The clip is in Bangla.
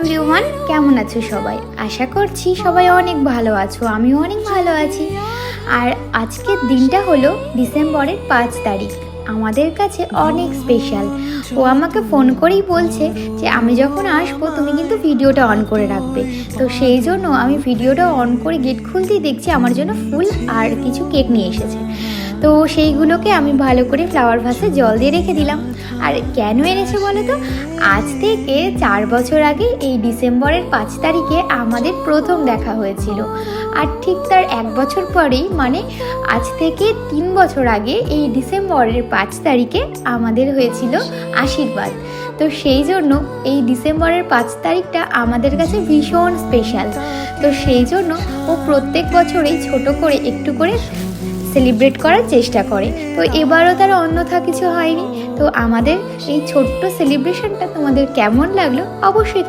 এভরিওয়ান, কেমন আছো সবাই? আশা করছি সবাই অনেক ভালো আছো, আমিও অনেক ভালো আছি। আর আজকের দিনটা হলো ডিসেম্বরের 5 তারিখ। আমাদের কাছে অনেক স্পেশাল। ও আমাকে ফোন করেই বলছে যে আমি যখন আসবো তুমি কিন্তু ভিডিওটা অন করে রাখবে। তো সেই জন্য আমি ভিডিওটা অন করে গেট খুলতেই দেখছি আমার জন্য ফুল আর কিছু কেক নিয়ে এসেছে। তো সেইগুলোকে আমি ভালো করে ফ্লাওয়ার ভাসে জল দিয়ে রেখে দিলাম। আর কেন এনেছে বলো তো? আজ থেকে 4 বছর আগে এই ডিসেম্বরের 5 তারিখে আমাদের প্রথম দেখা হয়েছিল। আর ঠিক তার 1 বছর পরেই, মানে আজ থেকে 3 বছর আগে এই ডিসেম্বরের 5 তারিখে আমাদের হয়েছিল আশীর্বাদ। তো সেই জন্য এই ডিসেম্বরের 5 তারিখটা আমাদের কাছে ভীষণ স্পেশাল। তো সেই জন্য ও প্রত্যেক বছরেই ছোট করে একটু করে সেলিব্রেট করার চেষ্টা করে। তো এবারও তার অন্যথা কিছু হয়নি। তো আমাদের এই ছোট্ট সেলিব্রেশনটা তোমাদের কেমন লাগলো অবশ্যই